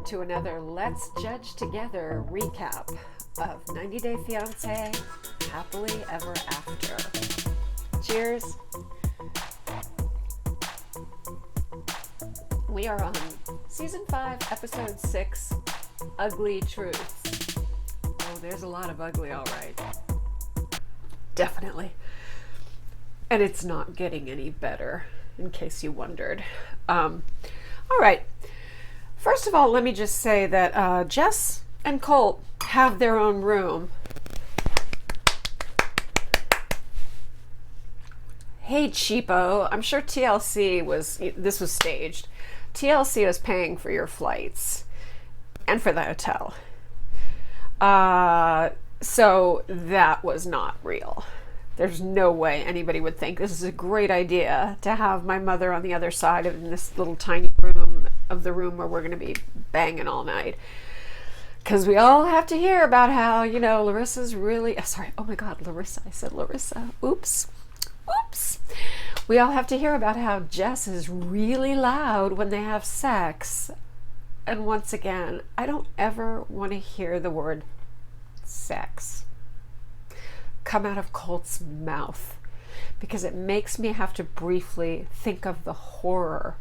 to another Let's Judge Together recap of 90 Day Fiance Happily Ever After. Cheers. We are on Season 5, Episode 6, Ugly Truths. Oh, there's a lot of ugly, all right. Definitely. And it's not getting any better, in case you wondered. All right. First of all, let me just say that Jess and Colt have their own room. Hey, cheapo. I'm sure this was staged. TLC was paying for your flights and for the hotel. So that was not real. There's no way anybody would think this is a great idea to have my mother on the other side of this little tiny room of the room where we're going to be banging all night. Because we all have to hear about how, Larissa's really... oh my God, Larissa. I said Larissa. Oops. We all have to hear about how Jess is really loud when they have sex. And once again, I don't ever want to hear the word sex come out of Colt's mouth, because it makes me have to briefly think of the horror.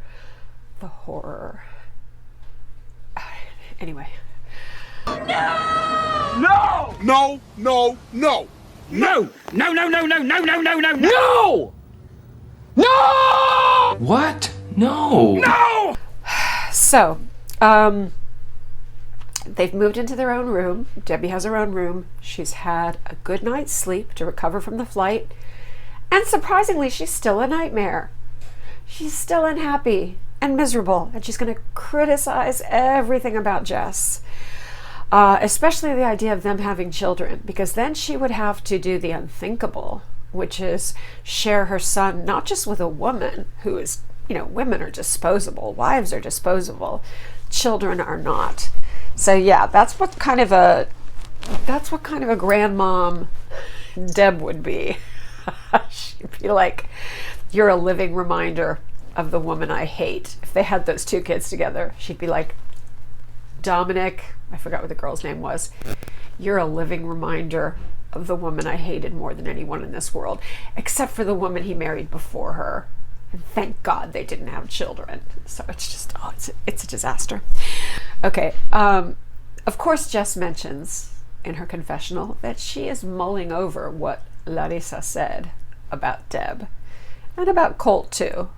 Anyway. No! No! No! No! No! No! No! No! No! No! No! No! No! No! No! No! What? No! No! So, they've moved into their own room. Debbie has her own room. She's had a good night's sleep to recover from the flight. And surprisingly, she's still a nightmare. She's still unhappy and miserable. And she's going to criticize everything about Jess. Especially the idea of them having children. Because then she would have to do the unthinkable, which is share her son not just with a woman who is, women are disposable. Wives are disposable. Children are not. So yeah, that's what kind of a grandmom Deb would be. She'd be like, you're a living reminder of the woman I hate. If they had those two kids together, she'd be like, Dominic, I forgot what the girl's name was, you're a living reminder of the woman I hated more than anyone in this world, except for the woman he married before her. And thank God they didn't have children. So it's just, it's a disaster. Okay. Of course, Jess mentions in her confessional that she is mulling over what Larissa said about Deb and about Colt too.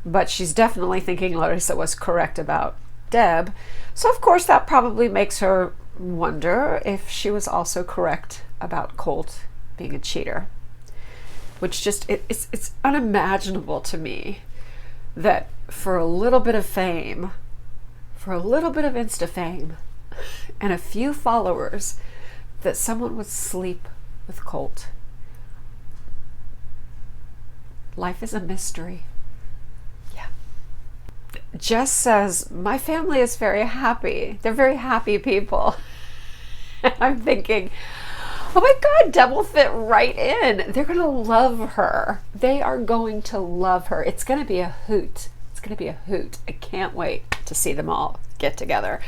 But she's definitely thinking Larissa was correct about Deb. So of course that probably makes her wonder if she was also correct about Colt being a cheater. Which just, it's unimaginable to me that for a little bit of fame, for a little bit of Insta fame, and a few followers, that someone would sleep with Colt. Life is a mystery. Yeah. Jess says, my family is very happy. They're very happy people. And I'm thinking, oh my God, Deb will fit right in. They're going to love her. They are going to love her. It's going to be a hoot. It's going to be a hoot. I can't wait to see them all get together.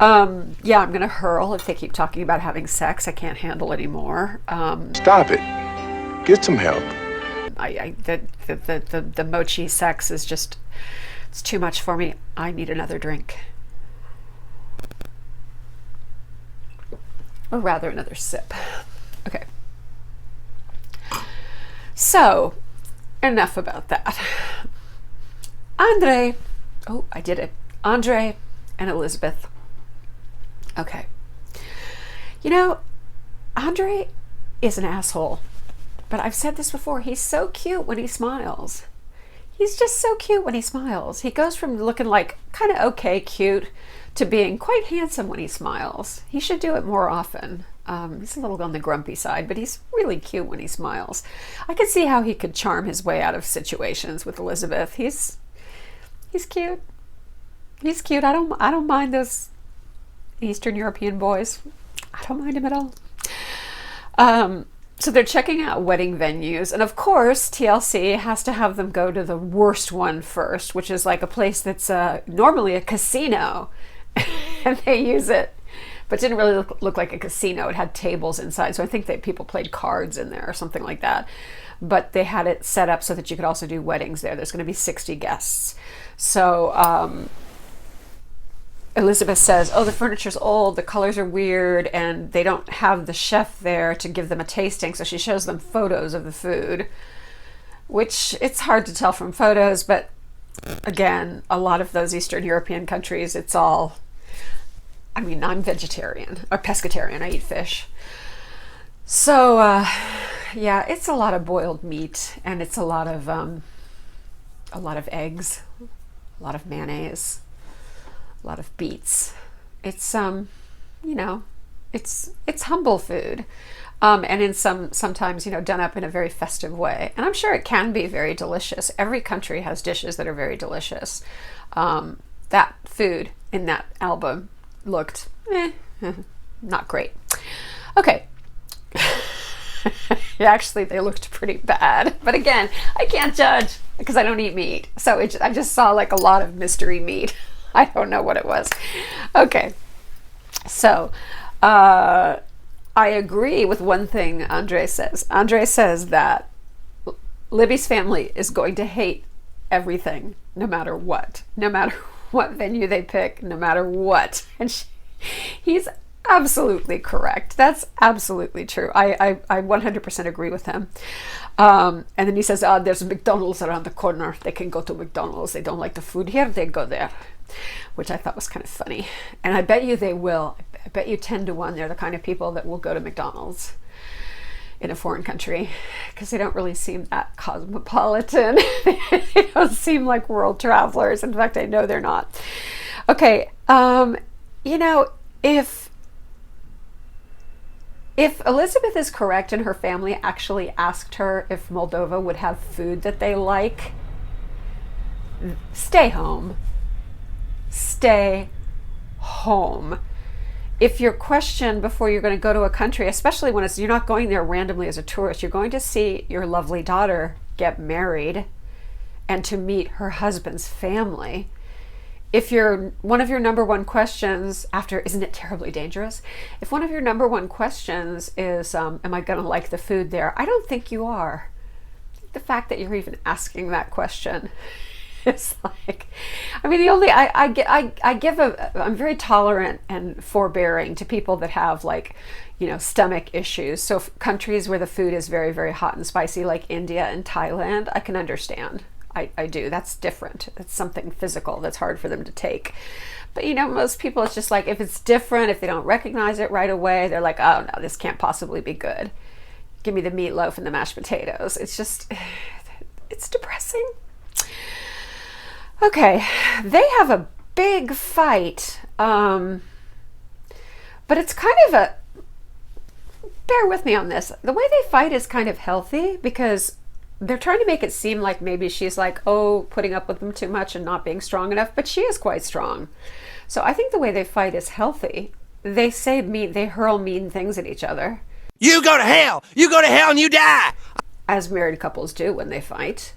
Yeah, I'm going to hurl if they keep talking about having sex. I can't handle anymore. Stop it. Get some help. The mochi sex is just, it's too much for me. I need another drink. Or rather, another sip. Okay. So, enough about that. Andrei. Oh, I did it. Andrei and Elisabeth. Okay. Andrei is an asshole. But I've said this before. He's so cute when he smiles. He's just so cute when he smiles. He goes from looking like kind of okay cute to being quite handsome when he smiles. He should do it more often. He's a little on the grumpy side, but he's really cute when he smiles. I could see how he could charm his way out of situations with Elisabeth. He's cute. He's cute. I don't mind those Eastern European boys. I don't mind him at all. So they're checking out wedding venues, and of course TLC has to have them go to the worst one first, which is like a place that's normally a casino. and they use it, but it didn't really look like a casino. It had tables inside, so I think that people played cards in there or something like that. But they had it set up so that you could also do weddings there. There's going to be 60 guests. So Elisabeth says, oh, the furniture's old, the colors are weird, and they don't have the chef there to give them a tasting. So she shows them photos of the food, which it's hard to tell from photos, but again, a lot of those Eastern European countries, it's all, I mean, I'm vegetarian or pescatarian. I eat fish. So, yeah, it's a lot of boiled meat, and it's a lot of eggs, a lot of mayonnaise, a lot of beets. It's you know, it's humble food, and in sometimes, you know, done up in a very festive way. And I'm sure it can be very delicious. Every country has dishes that are very delicious. That food in that album looked not great. Okay. Actually, they looked pretty bad. But again, I can't judge because I don't eat meat. So I just saw like a lot of mystery meat. I don't know what it was. Okay. So I agree with one thing Andrei says. Andrei says that Libby's family is going to hate everything, no matter what venue they pick, no matter what. And he's absolutely correct. That's absolutely true. I 100% agree with him. And then he says, there's a McDonald's around the corner. They can go to McDonald's. They don't like the food here. They go there, which I thought was kind of funny. And I bet you they will. I bet you 10 to 1 they're the kind of people that will go to McDonald's in a foreign country because they don't really seem that cosmopolitan. They don't seem like world travelers. In fact, I know they're not. Okay. You know, if Elisabeth is correct and her family actually asked her if Moldova would have food that they like, stay home. Stay home. If your question before you're going to go to a country, especially when you're not going there randomly as a tourist, you're going to see your lovely daughter get married and to meet her husband's family. If one of your number one questions after, isn't it terribly dangerous? If one of your number one questions is, am I going to like the food there? I don't think you are. The fact that you're even asking that question is like, I mean, I'm very tolerant and forbearing to people that have like, you know, stomach issues. So countries where the food is very, very hot and spicy, like India and Thailand, I can understand. I do. That's different. It's something physical that's hard for them to take. But, you know, most people, it's just like, if it's different, if they don't recognize it right away, they're like, oh no, this can't possibly be good. Give me the meatloaf and the mashed potatoes. It's just, it's depressing. Okay, they have a big fight, but it's kind of bear with me on this. The way they fight is kind of healthy because they're trying to make it seem like maybe she's like, oh, putting up with them too much and not being strong enough, but she is quite strong. So I think the way they fight is healthy. They hurl mean things at each other. You go to hell! You go to hell and you die! As married couples do when they fight.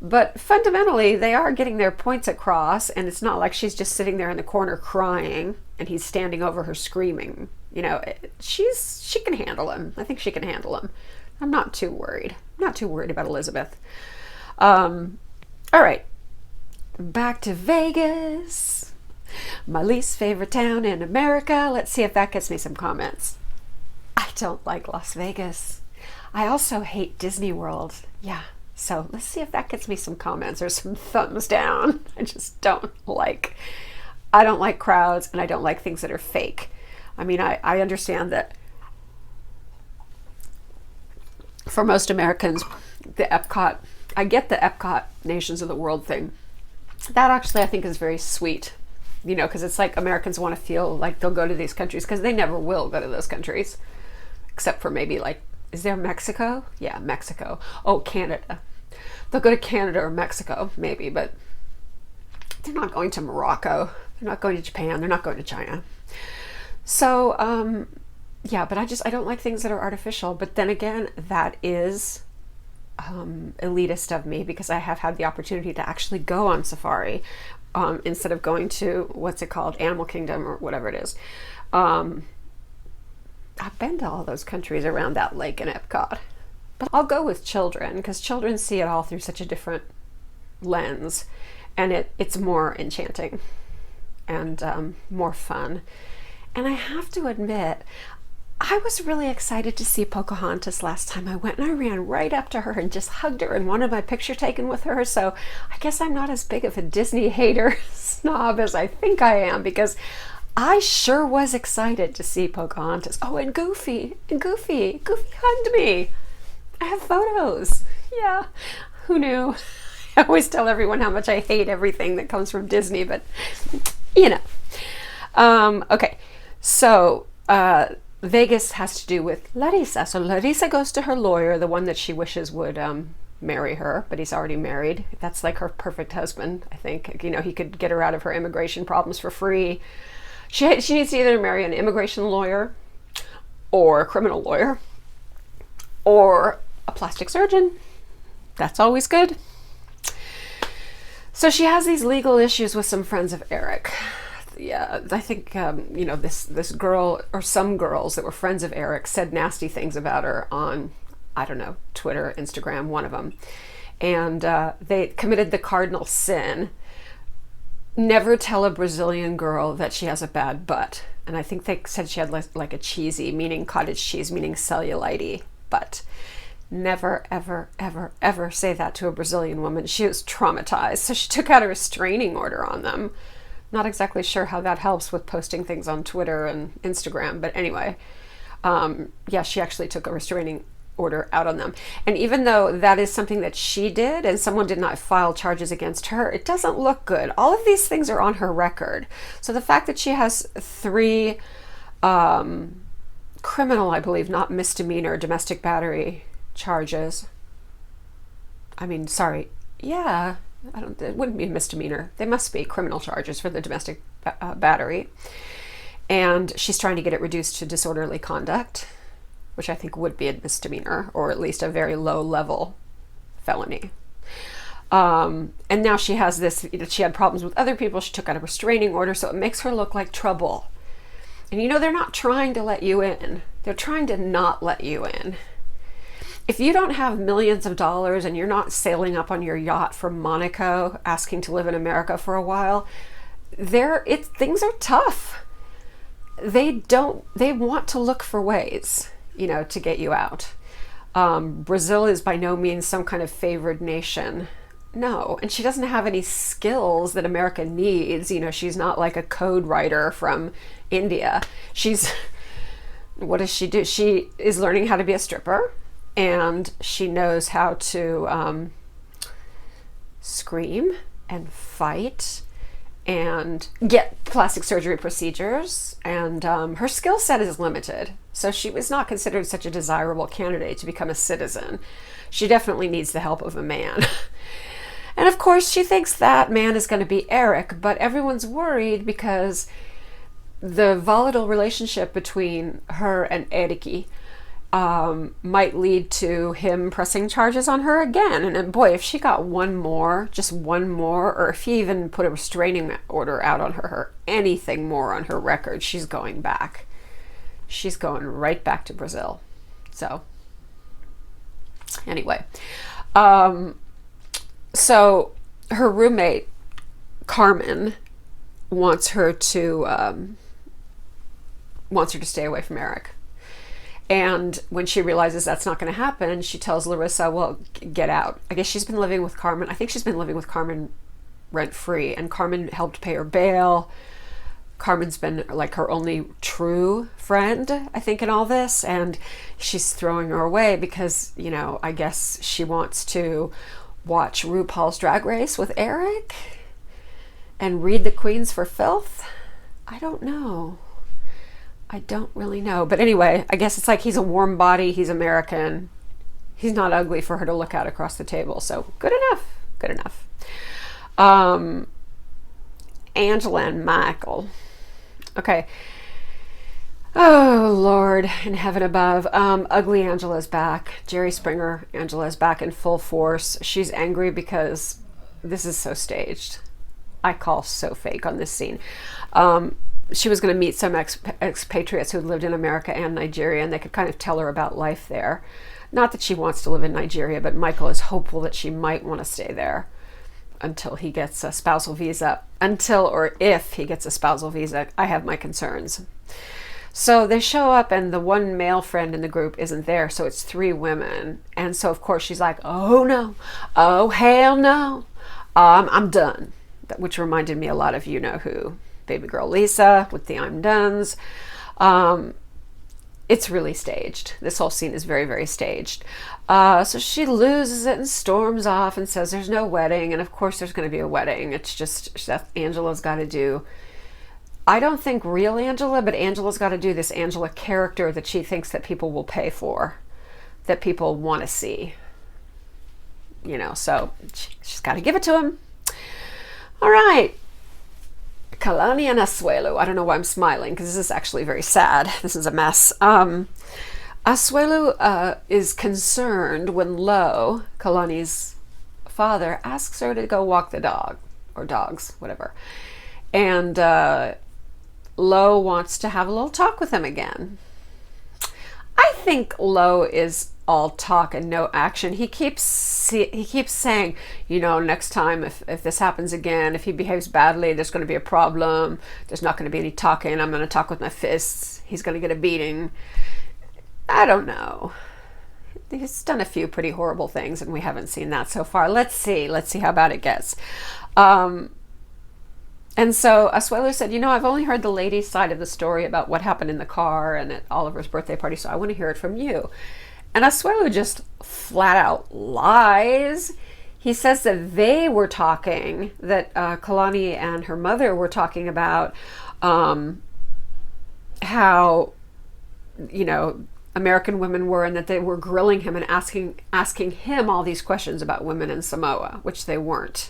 But fundamentally, they are getting their points across, and it's not like she's just sitting there in the corner crying and he's standing over her screaming. You know, she can handle him. I think she can handle him. I'm not too worried. I'm not too worried about Elisabeth. All right. Back to Vegas. My least favorite town in America. Let's see if that gets me some comments. I don't like Las Vegas. I also hate Disney World. Yeah. So let's see if that gets me some comments or some thumbs down. I don't like crowds, and I don't like things that are fake. I mean, I understand that for most Americans, I get the Epcot Nations of the World thing. That actually I think is very sweet, you know, because it's like Americans want to feel like they'll go to these countries because they never will go to those countries, except for maybe like, is there Mexico? Yeah, Mexico. Oh, Canada. They'll go to Canada or Mexico, maybe, but they're not going to Morocco. They're not going to Japan. They're not going to China. So, yeah, but I don't like things that are artificial. But then again, that is elitist of me because I have had the opportunity to actually go on safari instead of going to, what's it called, Animal Kingdom or whatever it is. I've been to all those countries around that lake in Epcot. But I'll go with children, because children see it all through such a different lens, and it's more enchanting and more fun. And I have to admit, I was really excited to see Pocahontas last time I went, and I ran right up to her and just hugged her and wanted my picture taken with her. So I guess I'm not as big of a Disney hater snob as I think I am, because I sure was excited to see Pocahontas. Oh, and Goofy hugged me. I have photos. Yeah, who knew? I always tell everyone how much I hate everything that comes from Disney, but you know. Okay, so Vegas has to do with Larissa. So Larissa goes to her lawyer, the one that she wishes would marry her, but he's already married. That's like her perfect husband, I think. You know, he could get her out of her immigration problems for free. She needs to either marry an immigration lawyer or a criminal lawyer or a plastic surgeon. That's always good. So she has these legal issues with some friends of Eric. Yeah, I think, you know, this girl, or some girls that were friends of Eric, said nasty things about her on, I don't know, Twitter, Instagram, one of them. And they committed the cardinal sin: never tell a Brazilian girl that she has a bad butt. And I think they said she had like a cheesy, meaning cottage cheese, meaning cellulite butt. Never, ever, ever, ever say that to a Brazilian woman. She was traumatized. So she took out a restraining order on them. Not exactly sure how that helps with posting things on Twitter and Instagram, but anyway, yeah, she actually took a restraining order out on them. And even though that is something that she did and someone did not file charges against her, it doesn't look good. All of these things are on her record. So the fact that she has 3 criminal, I believe, not misdemeanor, domestic battery charges. I mean, sorry. Yeah, it wouldn't be a misdemeanor. They must be criminal charges for the domestic battery. And she's trying to get it reduced to disorderly conduct, which I think would be a misdemeanor, or at least a very low level felony. And now she has this, you know, she had problems with other people. She took out a restraining order, so it makes her look like trouble. And you know, they're not trying to let you in. They're trying to not let you in. If you don't have millions of dollars and you're not sailing up on your yacht from Monaco asking to live in America for a while, things are tough. They want to look for ways, you know, to get you out. Brazil is by no means some kind of favored nation. No, and she doesn't have any skills that America needs. You know, she's not like a code writer from India. What does she do? She is learning how to be a stripper. And she knows how to scream and fight and get plastic surgery procedures. And her skill set is limited. So she was not considered such a desirable candidate to become a citizen. She definitely needs the help of a man. And of course, she thinks that man is going to be Eric, but everyone's worried because the volatile relationship between her and Eriki might lead to him pressing charges on her again. And boy, if she got just one more, or if he even put a restraining order out on her, or anything more on her record, she's going back. She's going right back to Brazil. So, anyway. So, her roommate, Carmen, wants her to stay away from Eric. And when she realizes that's not going to happen, she tells Larissa, well, get out. I guess she's been living with Carmen. I think she's been living with Carmen rent-free, and Carmen helped pay her bail. Carmen's been like her only true friend, I think, in all this, and she's throwing her away because, you know, I guess she wants to watch RuPaul's Drag Race with Eric and read The Queens for Filth. I don't know. I don't really know. But anyway, I guess it's like he's a warm body. He's American. He's not ugly for her to look at across the table. So good enough. Good enough. Angela and Michael. Okay. Oh, Lord in heaven above. Ugly Angela's back. Jerry Springer Angela's back in full force. She's angry because this is so staged. I call so fake on this scene. She was going to meet some expatriates who lived in America and Nigeria, and they could kind of tell her about life there. Not that she wants to live in Nigeria, but Michael is hopeful that she might want to stay there until he gets a spousal visa. Until or if he gets a spousal visa, I have my concerns. So they show up, and the one male friend in the group isn't there, so it's 3 women. And so, of course, she's like, oh, no. Oh, hell no. I'm done. Which reminded me a lot of you-know-who. Baby girl Lisa with the I'm dones. It's really staged. This whole scene is very, very staged. So she loses it and storms off and says there's no wedding. And of course there's going to be a wedding. It's just that Angela's got to do, I don't think real Angela, but Angela's got to do this Angela character that she thinks that people will pay for, that people want to see. So she's got to give it to him. All right. Kalani and Asuelu. I don't know why I'm smiling, because this is actually very sad. This is a mess. Asuelu is concerned when Lo, Kalani's father, asks her to go walk the dog, or dogs, whatever. And Lo wants to have a little talk with him again. I think Lo is all talk and no action. He keeps saying, next time if this happens again, if he behaves badly, there's going to be a problem. There's not going to be any talking. I'm going to talk with my fists. He's going to get a beating. I don't know. He's done a few pretty horrible things, and we haven't seen that so far. Let's see how bad it gets. And so Asuelu said, I've only heard the lady's side of the story about what happened in the car and at Oliver's birthday party, so I want to hear it from you. And Asuelu just flat out lies. He says that they were talking, that Kalani and her mother were talking about how, American women were, and that they were grilling him and asking him all these questions about women in Samoa, which they weren't.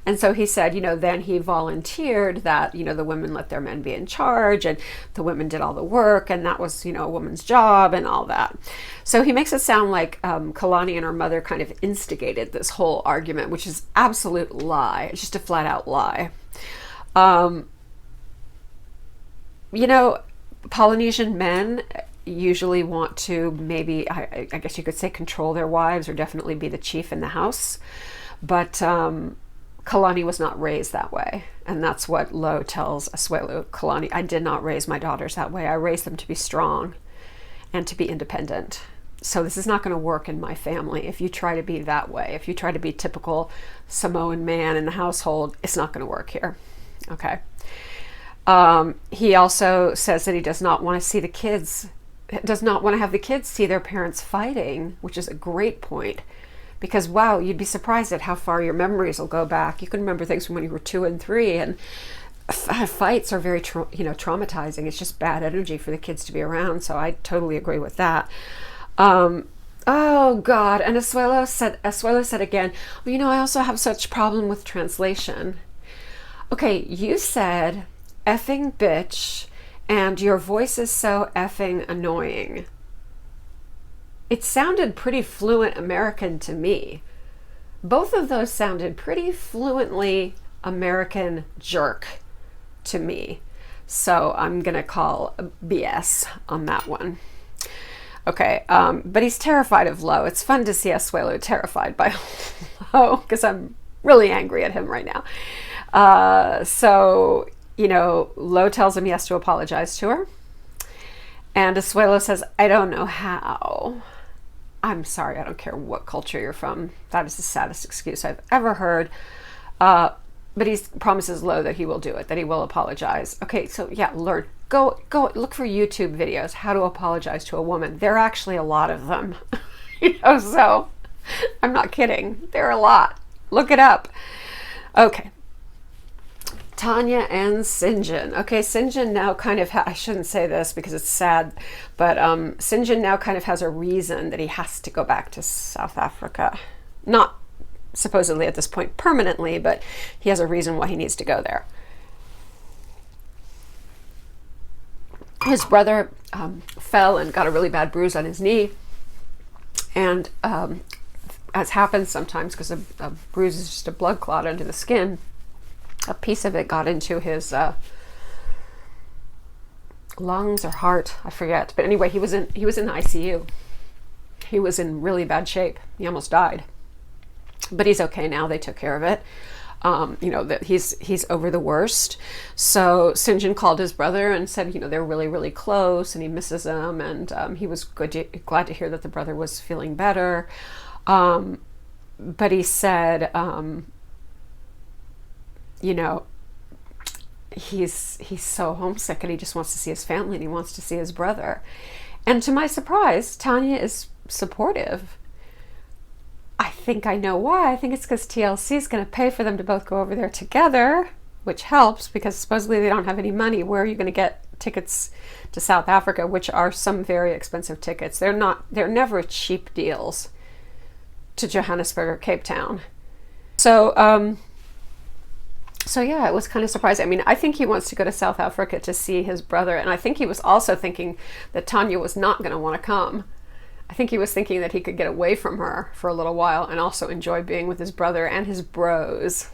And so he said, then he volunteered that, the women let their men be in charge, and the women did all the work, and that was, a woman's job and all that. So he makes it sound like Kalani and her mother kind of instigated this whole argument, which is absolute lie. It's just a flat out lie. Polynesian men usually want to maybe, I guess you could say, control their wives, or definitely be the chief in the house. But Kalani was not raised that way. And that's what Lo tells Asuelu. Kalani, I did not raise my daughters that way. I raised them to be strong and to be independent. So this is not going to work in my family. If you try to be that way, if you try to be typical Samoan man in the household, it's not going to work here. Okay. He also says that he does not want to see the kids, does not want to have the kids see their parents fighting, which is a great point. Because, wow, you'd be surprised at how far your memories will go back. You can remember things from when you were 2 and 3, and fights are very, traumatizing. It's just bad energy for the kids to be around, so I totally agree with that. Oh, God. And Asuelu said again, well, I also have such problem with translation. Okay, you said effing bitch, and your voice is so effing annoying. It sounded pretty fluent American to me. Both of those sounded pretty fluently American jerk to me. So I'm going to call BS on that one. Okay, but he's terrified of Lo. It's fun to see Asuelu terrified by Lo, because I'm really angry at him right now. So, Lo tells him he has to apologize to her. And Asuelu says, I don't know how. I'm sorry, I don't care what culture you're from. That is the saddest excuse I've ever heard. But he promises Lo that he will do it, that he will apologize. Okay, so yeah, learn. Go look for YouTube videos, how to apologize to a woman. There are actually a lot of them. So I'm not kidding. There are a lot. Look it up. Okay. Tania and Syngin. Okay, Syngin now kind of, I shouldn't say this because it's sad, but Syngin now kind of has a reason that he has to go back to South Africa. Not supposedly at this point permanently, but he has a reason why he needs to go there. His brother fell and got a really bad bruise on his knee. And as happens sometimes, because a bruise is just a blood clot under the skin, a piece of it got into his lungs or heart, I forget. But anyway, he was in the ICU. He was in really bad shape. He almost died. But he's okay now. They took care of it. That he's over the worst. So Syngin called his brother and said, they're really, really close and he misses him. And he was glad to hear that the brother was feeling better. But he said, he's so homesick and he just wants to see his family and he wants to see his brother. And to my surprise, Tania is supportive. I think I know why. I think it's because TLC is going to pay for them to both go over there together, which helps because supposedly they don't have any money. Where are you going to get tickets to South Africa, which are some very expensive tickets? They're never cheap deals to Johannesburg or Cape Town. So yeah, it was kind of surprising. I mean, I think he wants to go to South Africa to see his brother, and I think he was also thinking that Tania was not going to want to come. I think he was thinking that he could get away from her for a little while and also enjoy being with his brother and his bros.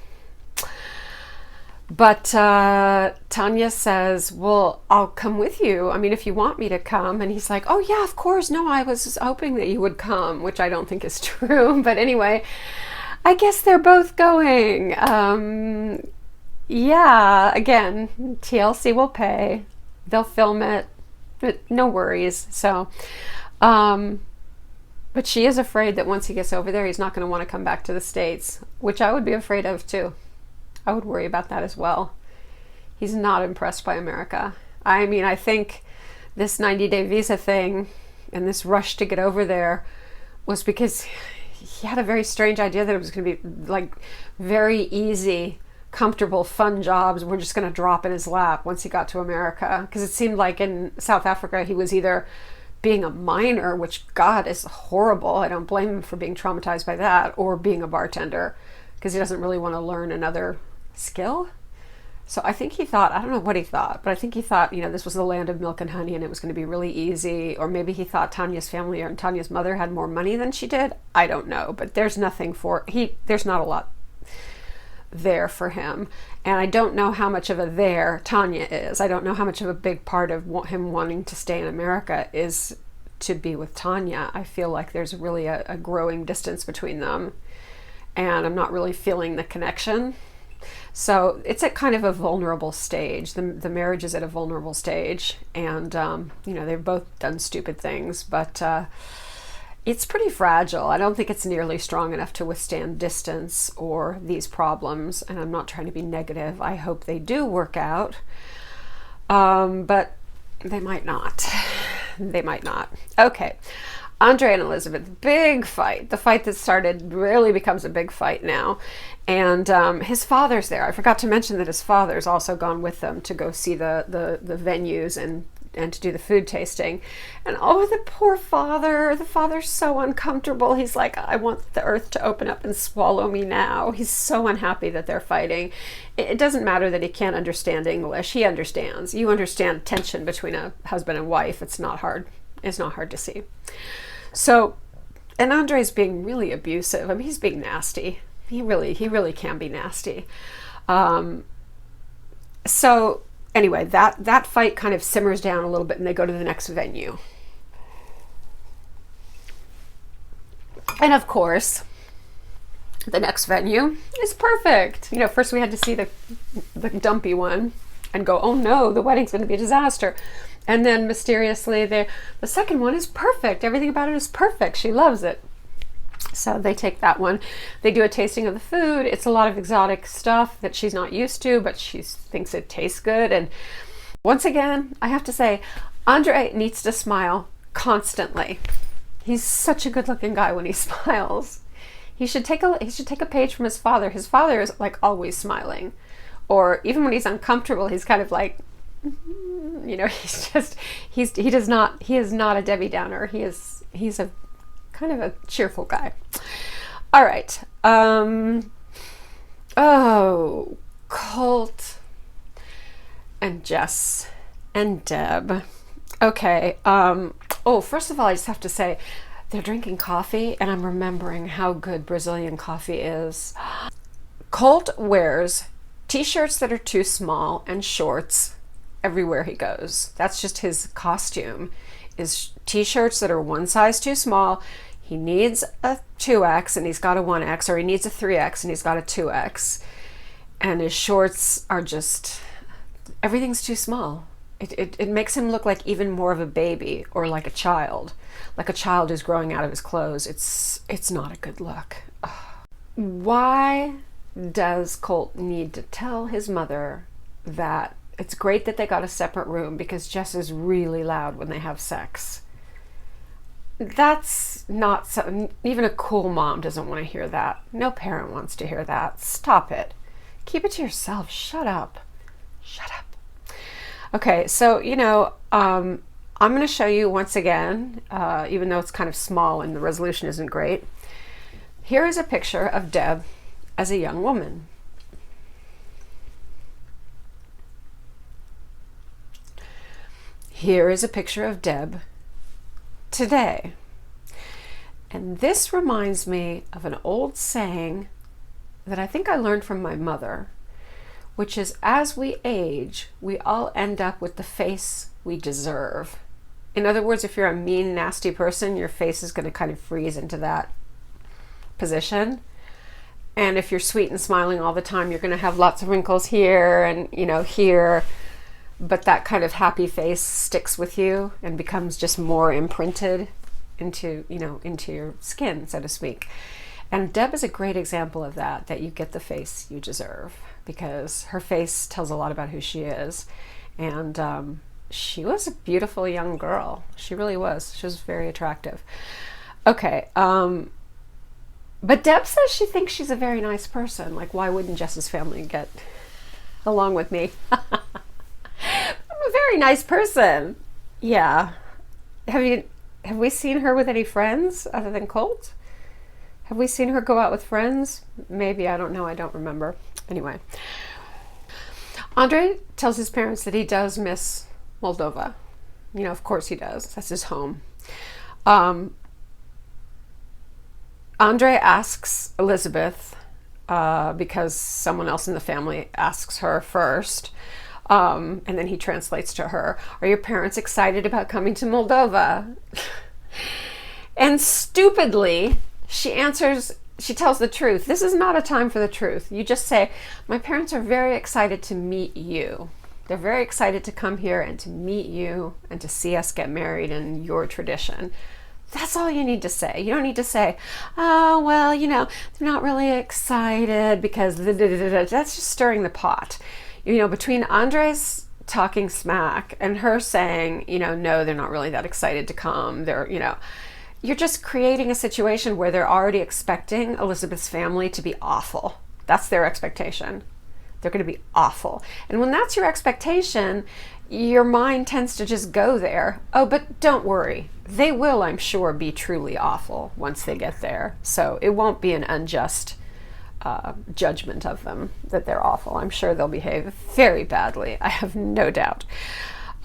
But Tania says, well, I'll come with you. I mean, if you want me to come. And he's like, oh yeah, of course. No, I was hoping that you would come, which I don't think is true. But anyway, I guess they're both going. Yeah, again, TLC will pay. They'll film it. No worries. So, but she is afraid that once he gets over there, he's not going to want to come back to the States, which I would be afraid of too. I would worry about that as well. He's not impressed by America. I mean, I think this 90-day visa thing and this rush to get over there was because he had a very strange idea that it was going to be like very easy, comfortable, fun jobs were just going to drop in his lap once he got to America. Because it seemed like in South Africa, he was either being a miner, which God is horrible. I don't blame him for being traumatized by that, or being a bartender because he doesn't really want to learn another skill. So I think he thought, I don't know what he thought, but I think he thought, this was the land of milk and honey and it was going to be really easy. Or maybe he thought Tania's family and Tania's mother had more money than she did. I don't know, but there's not a lot there for him. And I don't know how much of a there Tania is. I don't know how much of a big part of him wanting to stay in America is to be with Tania. I feel like there's really a growing distance between them. And I'm not really feeling the connection. So it's at kind of a vulnerable stage. The marriage is at a vulnerable stage. And, they've both done stupid things. But it's pretty fragile. I don't think it's nearly strong enough to withstand distance or these problems. And I'm not trying to be negative. I hope they do work out. But they might not. They might not. Okay. Andrei and Elisabeth, big fight. The fight that started really becomes a big fight now. And his father's there. I forgot to mention that his father's also gone with them to go see the venues and to do the food tasting. And oh, the poor father. The father's so uncomfortable. He's like, I want the earth to open up and swallow me now. He's so unhappy that they're fighting. It doesn't matter that he can't understand English. He understands. You understand tension between a husband and wife. It's not hard. It's not hard to see. So, and Andrei's being really abusive. I mean, he's being nasty. He really can be nasty. So anyway, that fight kind of simmers down a little bit and they go to the next venue. And of course, the next venue is perfect. First we had to see the dumpy one and go, oh no, the wedding's going to be a disaster. And then mysteriously, the second one is perfect. Everything about it is perfect. She loves it. So they take that one. They do a tasting of the food. It's a lot of exotic stuff that she's not used to, but she thinks it tastes good. And once again, I have to say, Andrei needs to smile constantly. He's such a good-looking guy when he smiles. He should take a page from his father. His father is like always smiling, or even when he's uncomfortable, he's kind of like, he is not a Debbie Downer. He's a kind of a cheerful guy. All right. Colt and Jess and Deb. Okay. First of all, I just have to say they're drinking coffee and I'm remembering how good Brazilian coffee is. Colt wears T-shirts that are too small and shorts everywhere he goes. That's just his costume, is T-shirts that are one size too small. He needs a 2X and he's got a 1X, or he needs a 3X and he's got a 2X. And his shorts are just, everything's too small. It makes him look like even more of a baby, or like a child who's growing out of his clothes. It's not a good look. Ugh. Why does Colt need to tell his mother that it's great that they got a separate room because Jess is really loud when they have sex? That's not something, even a cool mom doesn't want to hear that. No parent wants to hear that. Stop it. Keep it to yourself. Shut up. Shut up. Okay, so, I'm going to show you once again, even though it's kind of small and the resolution isn't great. Here is a picture of Deb as a young woman. Here is a picture of Deb today. And this reminds me of an old saying that I think I learned from my mother, which is, as we age, we all end up with the face we deserve. In other words, if you're a mean, nasty person, your face is going to kind of freeze into that position. And if you're sweet and smiling all the time, you're going to have lots of wrinkles here and, here. But that kind of happy face sticks with you and becomes just more imprinted into your skin, so to speak. And Deb is a great example of that you get the face you deserve, because her face tells a lot about who she is. And she was a beautiful young girl. She really was. She was very attractive. Okay. But Deb says she thinks she's a very nice person. Like, why wouldn't Jess's family get along with me? I'm a very nice person. Yeah. Have we seen her with any friends other than Colt? Have we seen her go out with friends? Maybe, I don't know. I don't remember. Anyway. Andrei tells his parents that he does miss Moldova. Of course he does. That's his home. Andrei asks Elisabeth, because someone else in the family asks her first, and then he translates to her, "Are your parents excited about coming to Moldova?" And stupidly, she tells the truth. This is not a time for the truth. You just say, "My parents are very excited to meet you. They're very excited to come here and to meet you and to see us get married in your tradition." That's all you need to say. You don't need to say, "Oh, well, they're not really excited because..." That's just stirring the pot. Between Andrei's talking smack and her saying, "No, they're not really that excited to come. You're just creating a situation where they're already expecting Elisabeth's family to be awful. That's their expectation. They're going to be awful. And when that's your expectation, your mind tends to just go there. Oh, but don't worry. They will, I'm sure, be truly awful once they get there. So it won't be an unjust judgment of them that they're awful. I'm sure they'll behave very badly. I have no doubt.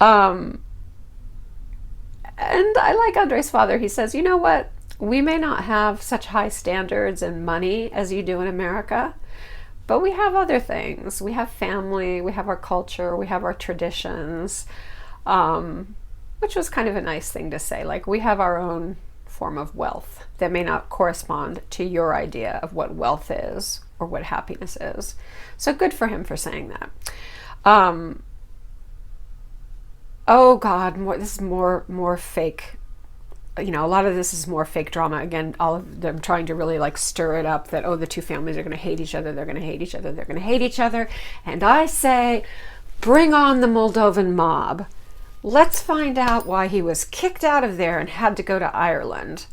And I like Andrei's father. He says, "You know what? We may not have such high standards and money as you do in America, but we have other things. We have family, we have our culture, we have our traditions," which was kind of a nice thing to say. Like, we have our own form of wealth that may not correspond to your idea of what wealth is or what happiness is. So good for him for saying that. Oh God, this is more fake. A lot of this is more fake drama. Again, all of them trying to really stir it up that, the two families are going to hate each other. They're going to hate each other. They're going to hate each other. And I say, bring on the Moldovan mob. Let's find out why he was kicked out of there and had to go to Ireland.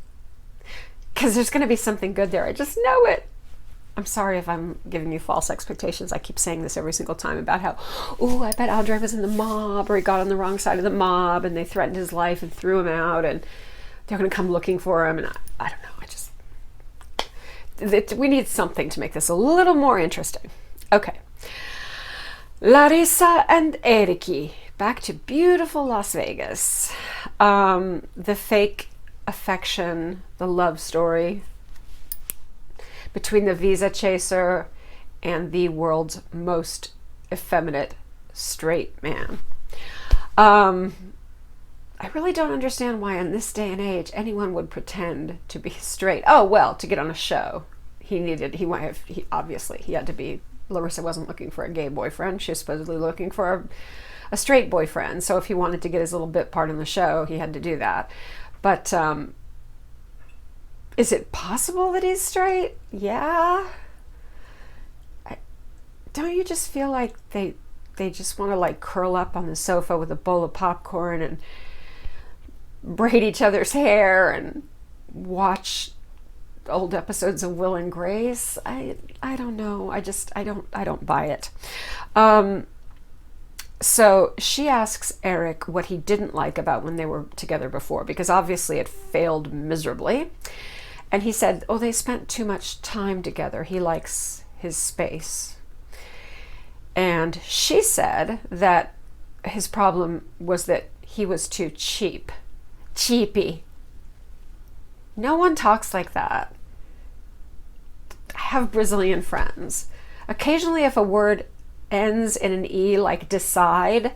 Because there's going to be something good there. I just know it. I'm sorry if I'm giving you false expectations. I keep saying this every single time about how, I bet Andrei was in the mob, or he got on the wrong side of the mob and they threatened his life and threw him out and they're going to come looking for him. And I don't know. We need something to make this a little more interesting. Okay. Larissa and Eriki. Back to beautiful Las Vegas. The fake affection, the love story between the visa chaser and the world's most effeminate straight man. I really don't understand why in this day and age anyone would pretend to be straight. Oh, well, to get on a show. Obviously, he had to be, Larissa wasn't looking for a gay boyfriend. She was supposedly looking for a straight boyfriend. So if he wanted to get his little bit part in the show, he had to do that. But is it possible that he's straight? Yeah. Don't you just feel like they just want to like curl up on the sofa with a bowl of popcorn and braid each other's hair and watch old episodes of Will and Grace? I don't know. I don't buy it. So she asks Eric what he didn't like about when they were together before, because obviously it failed miserably. And he said, oh, they spent too much time together. He likes his space. And she said that his problem was that he was too cheap. Cheapy. No one talks like that. I have Brazilian friends. Occasionally, if a word ends in an E, like decide,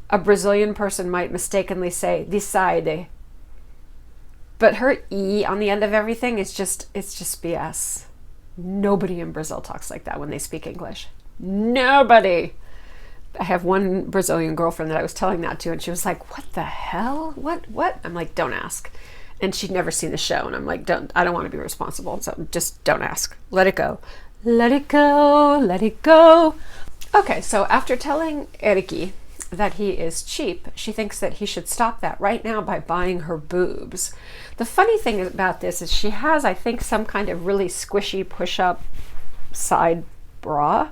a Brazilian person might mistakenly say decide. But her E on the end of everything is just BS. Nobody in Brazil talks like that when they speak English. Nobody. I have one Brazilian girlfriend that I was telling that to, and she was like, what the hell? What? I'm like, don't ask. And she'd never seen the show, and I'm like, I don't want to be responsible, so just don't ask. Let it go. Let it go. Let it go. Okay, so after telling Eriki that he is cheap, she thinks that he should stop that right now by buying her boobs. The funny thing about this is she has, I think, some kind of really squishy push-up side bra,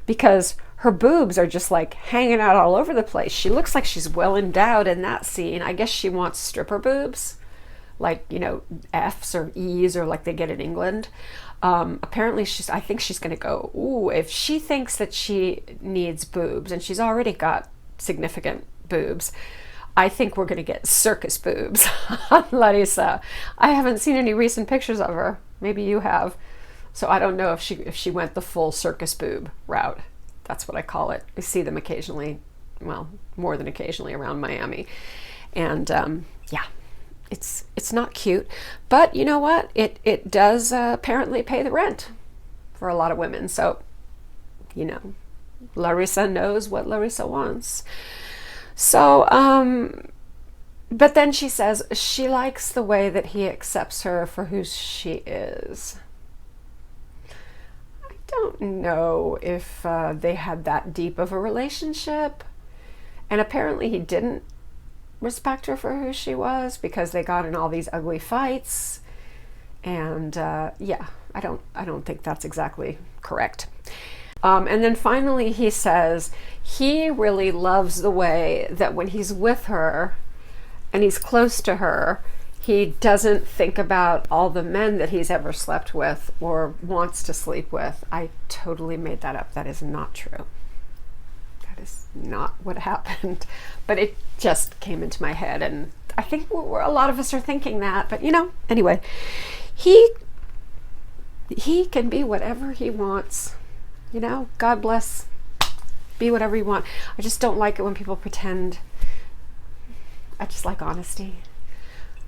because her boobs are just like hanging out all over the place. She looks like she's well endowed in that scene. I guess she wants stripper boobs, like, you know, F's or E's, or like they get in England. Apparently I think she's going to go, ooh, if she thinks that she needs boobs, and she's already got significant boobs, I think we're going to get circus boobs on Larissa. I haven't seen any recent pictures of her. Maybe you have. So I don't know if she went the full circus boob route. That's what I call it. I see them occasionally, well, more than occasionally around Miami. And yeah, it's not cute. But you know what? It does apparently pay the rent for a lot of women. So, you know, Larissa knows what Larissa wants. So, but then she says she likes the way that he accepts her for who she is. I don't know if they had that deep of a relationship. And apparently he didn't respect her for who she was, because they got in all these ugly fights. And yeah, I don't think that's exactly correct. And then finally he says he really loves the way that when he's with her and he's close to her, he doesn't think about all the men that he's ever slept with or wants to sleep with. I totally made that up. That is not true. That is not what happened. But it just came into my head, and I think a lot of us are thinking that. But, you know, anyway, he can be whatever he wants. You know, God bless. Be whatever you want. I just don't like it when people pretend. I just like honesty.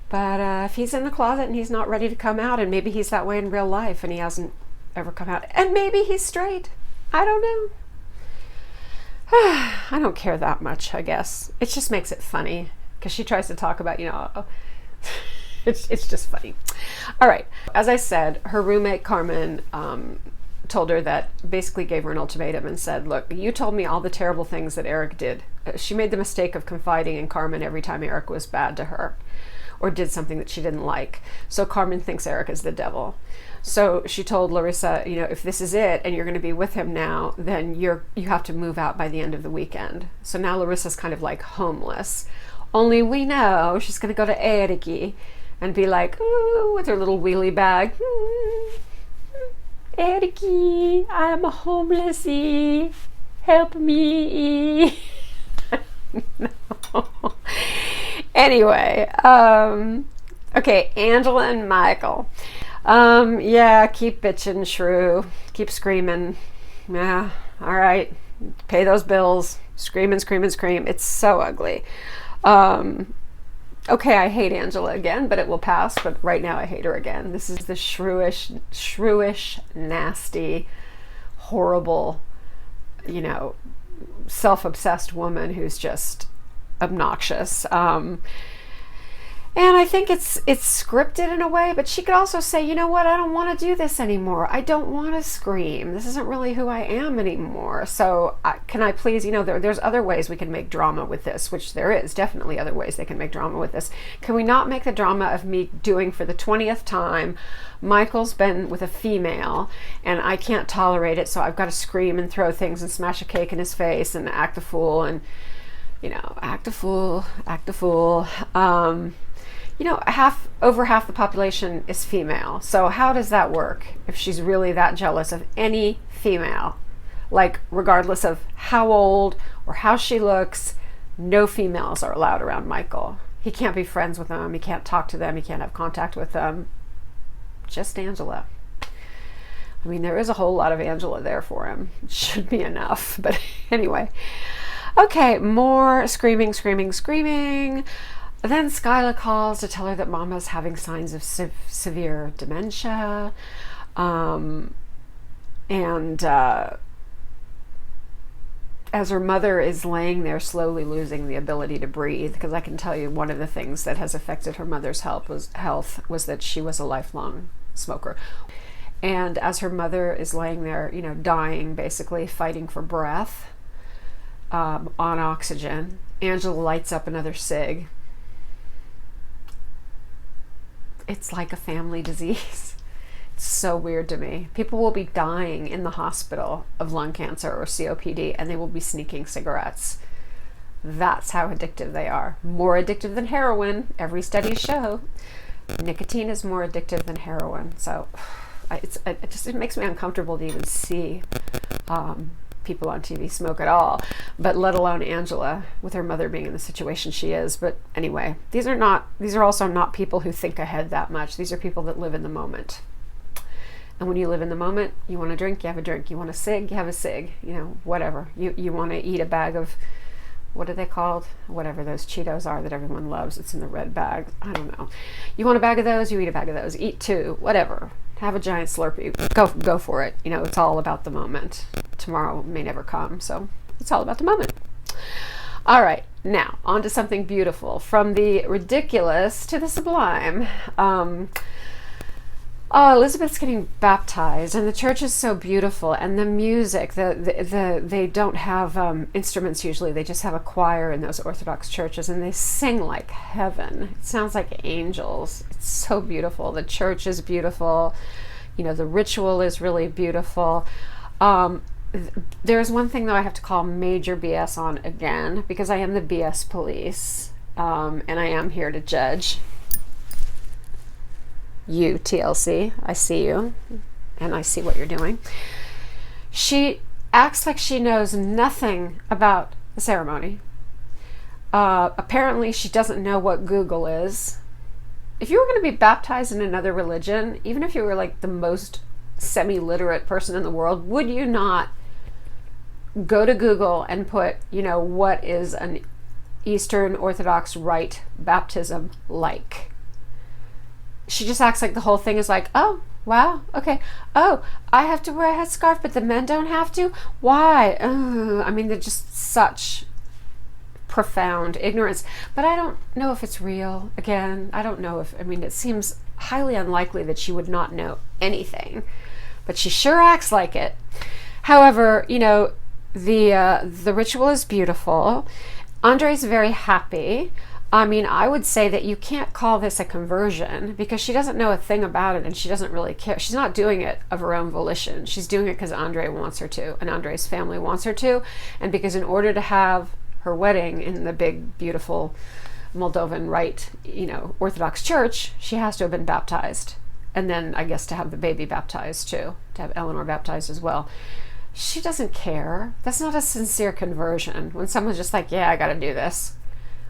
But if he's in the closet and he's not ready to come out, and maybe he's that way in real life and he hasn't ever come out, and maybe he's straight. I don't know. I don't care that much, I guess. It just makes it funny, because she tries to talk about, you know, it's just funny. All right. As I said, her roommate Carmen told her that, basically gave her an ultimatum and said, look, you told me all the terrible things that Eric did. She made the mistake of confiding in Carmen every time Eric was bad to her or did something that she didn't like. So Carmen thinks Eric is the devil. So she told Larissa, you know, if this is it and you're going to be with him now, then you have to move out by the end of the weekend. So now Larissa's kind of like homeless. Only we know she's going to go to Eriki and be like, ooh, with her little wheelie bag. Eriki, I'm a homelessy. Help me. No. Anyway, okay, Angela and Michael. Yeah, keep bitching, shrew. Keep screaming. yeah, all right, pay those bills, scream and scream and scream. It's so ugly. Okay, I hate Angela again, but it will pass. But right now I hate her again. This is the shrewish, nasty, horrible, self-obsessed woman who's just obnoxious. And I think it's scripted in a way, but she could also say, you know what, I don't want to do this anymore. I don't want to scream. This isn't really who I am anymore. So can I please, there's other ways we can make drama with this, which there is definitely other ways they can make drama with this. Can we not make the drama of me doing for the 20th time, Michael's been with a female and I can't tolerate it, so I've got to scream and throw things and smash a cake in his face and act a fool and, act a fool. Over half the population is female. So how does that work if she's really that jealous of any female? Like, regardless of how old or how she looks, no females are allowed around Michael. He can't be friends with them. He can't talk to them. He can't have contact with them. Just Angela. I mean, there is a whole lot of Angela there for him. It should be enough. But anyway. Okay, more screaming. Then Skyla calls to tell her that Mama's having signs of severe dementia. And as her mother is laying there slowly losing the ability to breathe, because I can tell you one of the things that has affected her mother's health was that she was a lifelong smoker. And as her mother is laying there, dying, basically fighting for breath, on oxygen, Angela lights up another cig. It's like a family disease. It's so weird to me. People will be dying in the hospital of lung cancer or COPD, and they will be sneaking cigarettes. That's how addictive they are. More addictive than heroin. Every study show nicotine is more addictive than heroin. So it makes me uncomfortable to even see people on TV smoke at all, but let alone Angela with her mother being in the situation she is. But anyway, these are also not people who think ahead that much. These are people that live in the moment. And when you live in the moment, you want to drink, you have a drink. You want a cig, you have a cig, whatever. You want to eat a bag of, what are they called? Whatever those Cheetos are that everyone loves. It's in the red bag. I don't know. You want a bag of those, you eat a bag of those. Eat two, whatever. Have a giant Slurpee. Go for it. It's all about the moment. Tomorrow may never come, so it's all about the moment. All right, now on to something beautiful. From the ridiculous to the sublime. Elisabeth's getting baptized, and the church is so beautiful, and the music, they don't have instruments usually. They just have a choir in those Orthodox churches, and they sing like heaven. It sounds like angels. It's so beautiful. The church is beautiful. The ritual is really beautiful. There's one thing, though, I have to call major BS on again, because I am the BS police, and I am here to judge. You, TLC, I see you, and I see what you're doing. She acts like she knows nothing about the ceremony. Apparently, she doesn't know what Google is. If you were going to be baptized in another religion, even if you were like the most semi-literate person in the world, would you not go to Google and put, what is an Eastern Orthodox Rite baptism like? She just acts like the whole thing is like, oh, wow, okay. Oh, I have to wear a headscarf, but the men don't have to? Why? They're just such profound ignorance. But I don't know if it's real. Again, I don't know if, it seems highly unlikely that she would not know anything. But she sure acts like it. However, the ritual is beautiful. Andrei's very happy. I would say that you can't call this a conversion because she doesn't know a thing about it and she doesn't really care. She's not doing it of her own volition. She's doing it because Andrei wants her to, and Andrei's family wants her to, and because in order to have her wedding in the big, beautiful Moldovan Rite, Orthodox church, she has to have been baptized. And then I guess to have the baby baptized too, to have Eleanor baptized as well. She doesn't care. That's not a sincere conversion. When someone's just like, yeah, I got to do this.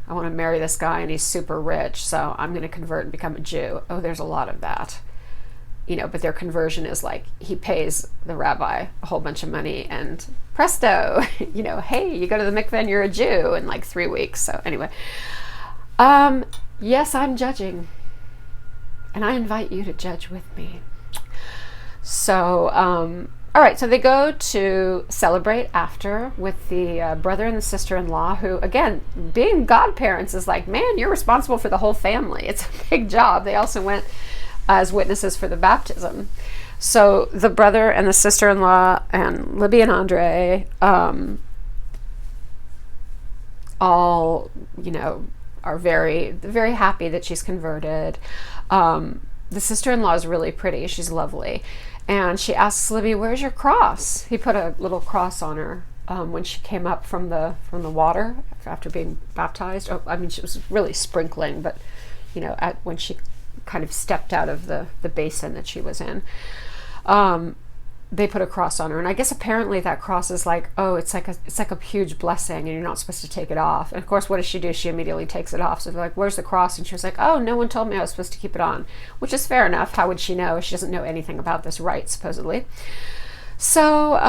I want to marry this guy and he's super rich, so I'm going to convert and become a Jew. Oh, there's a lot of that. but their conversion is like he pays the rabbi a whole bunch of money and presto, hey, you go to the mikveh and you're a Jew in like 3 weeks. So anyway, yes, I'm judging, and I invite you to judge with me. So, all right, so they go to celebrate after with the brother and the sister-in-law, who, again, being godparents is like, man, you're responsible for the whole family. It's a big job. They also went as witnesses for the baptism. So the brother and the sister-in-law and Libby and Andrei all, are very, very happy that she's converted. The sister-in-law is really pretty. She's lovely. And she asks Libby, "Where's your cross?" He put a little cross on her when she came up from the water after being baptized. She was really sprinkling, but when she kind of stepped out of the basin that she was in, they put a cross on her. And I guess apparently that cross is like, it's like a huge blessing, and you're not supposed to take it off. And of course, what does she do? She immediately takes it off. So they're like, "Where's the cross?" And she was like, "Oh, no one told me I was supposed to keep it on," which is fair enough. How would she know? She doesn't know anything about this rite, supposedly. So,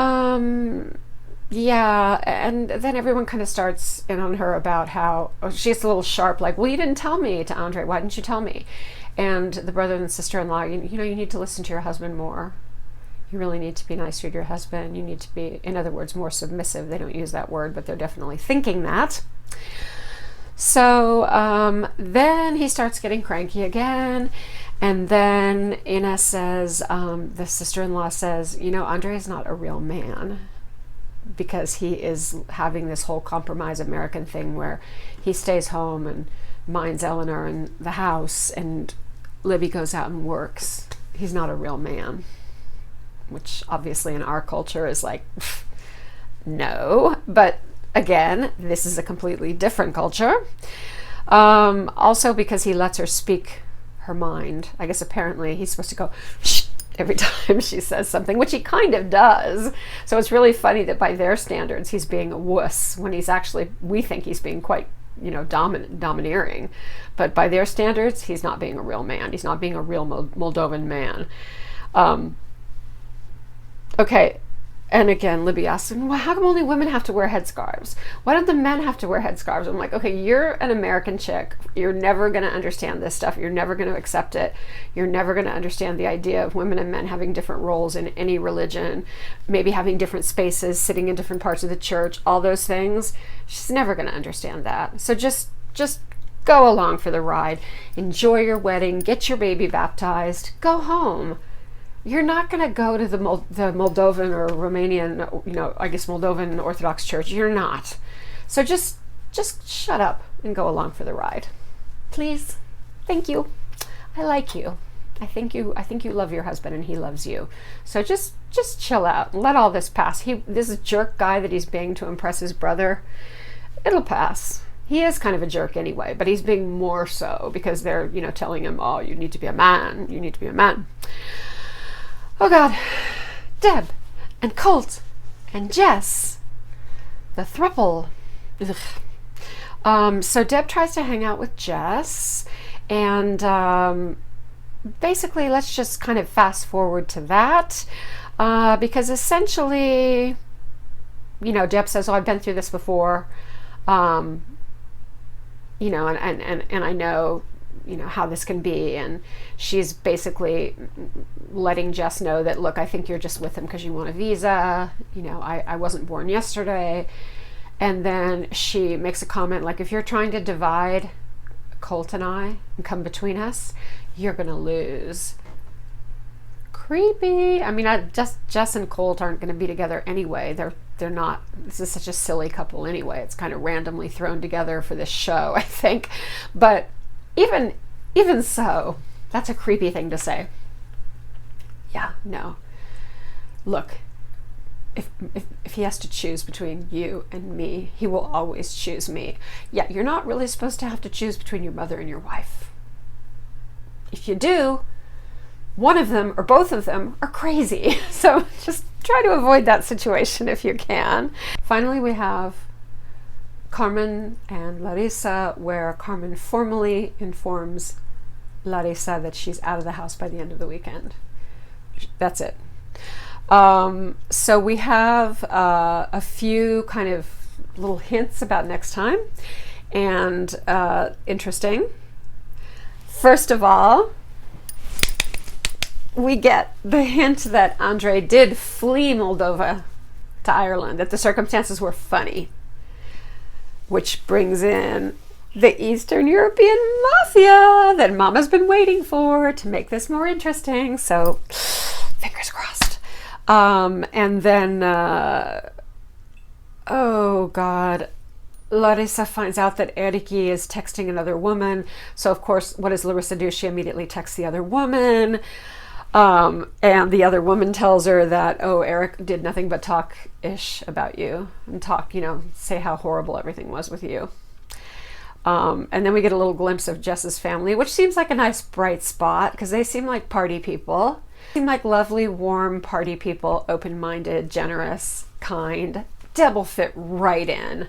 yeah, and then everyone kind of starts in on her about how she's a little sharp, like, "Well, you didn't tell me," to Andrei. "Why didn't you tell me?" And the brother and sister-in-law, you need to listen to your husband more. You really need to be nicer to your husband. You need to be, in other words, more submissive. They don't use that word, but they're definitely thinking that. So then he starts getting cranky again. And then Ina says, the sister-in-law says, Andrei is not a real man, because he is having this whole compromise American thing where he stays home and minds Eleanor and the house, and Libby goes out and works. He's not a real man. Which obviously in our culture is like, no. But again, this is a completely different culture. Also because he lets her speak her mind. I guess apparently he's supposed to go shh every time she says something, which he kind of does. So it's really funny that by their standards he's being a wuss, when he's actually, we think he's being quite, domineering. But by their standards, he's not being a real man. He's not being a real Moldovan man. Okay, and again, Libby asks him, "Well, how come only women have to wear headscarves? Why don't the men have to wear headscarves?" I'm like, okay, you're an American chick. You're never going to understand this stuff. You're never going to accept it. You're never going to understand the idea of women and men having different roles in any religion, maybe having different spaces, sitting in different parts of the church, all those things. She's never going to understand that. So just go along for the ride. Enjoy your wedding. Get your baby baptized. Go home. You're not going to go to the Moldovan or Romanian, I guess Moldovan Orthodox Church. You're not. So just shut up and go along for the ride. Please. Thank you. I like you. I think you love your husband and he loves you. So just chill out and let all this pass. This jerk guy that he's being to impress his brother, it'll pass. He is kind of a jerk anyway, but he's being more so because they're, telling him, "Oh, you need to be a man. You need to be a man." Oh God, Deb and Colt and Jess, the throuple. So Deb tries to hang out with Jess, and basically let's just kind of fast forward to that, because essentially, Deb says, "Oh, I've been through this before, and I know, how this can be," and she's basically letting Jess know that, "Look, I think you're just with him because you want a visa. I wasn't born yesterday." And then she makes a comment like, "If you're trying to divide Colt and I and come between us, you're gonna lose." Creepy. Jess and Colt aren't going to be together anyway. They're not. This is such a silly couple anyway. It's kind of randomly thrown together for this show, I think. But even so, that's a creepy thing to say. Yeah, no. Look, if he has to choose between you and me, he will always choose me. Yeah, you're not really supposed to have to choose between your mother and your wife. If you do, one of them or both of them are crazy. So just try to avoid that situation if you can. Finally, we have Carmen and Larissa, where Carmen formally informs Larissa that she's out of the house by the end of the weekend. That's it. So we have a few kind of little hints about next time, and interesting. First of all, we get the hint that Andrei did flee Moldova to Ireland, that the circumstances were funny, which brings in the Eastern European mafia that Mama's been waiting for to make this more interesting. So fingers crossed. And then, oh God, Larissa finds out that Eriki is texting another woman. So of course, what does Larissa do? She immediately texts the other woman. And the other woman tells her that, oh, Eric did nothing but talk ish about you and talk, say how horrible everything was with you. And then we get a little glimpse of Jess's family, which seems like a nice bright spot because they seem like party people. Seem like lovely, warm party people, open-minded, generous, kind. Double fit right in.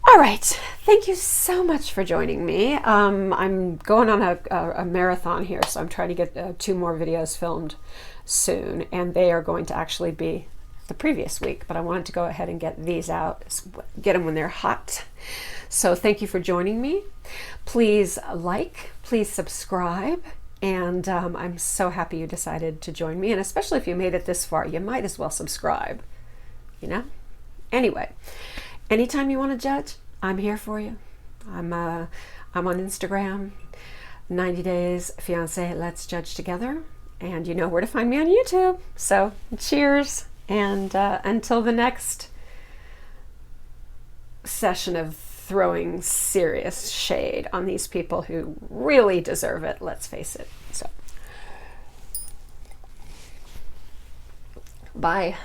All right, thank you so much for joining me. I'm going on a marathon here, so I'm trying to get 2 more videos filmed soon, and they are going to actually be the previous week, but I wanted to go ahead and get these out, get them when they're hot. So thank you for joining me. Please like, please subscribe, and I'm so happy you decided to join me, and especially if you made it this far, you might as well subscribe, Anyway. Anytime you want to judge, I'm here for you. I'm on Instagram, 90 Days Fiance, Let's Judge Together. And you know where to find me on YouTube. So cheers. And until the next session of throwing serious shade on these people who really deserve it, let's face it. So, bye.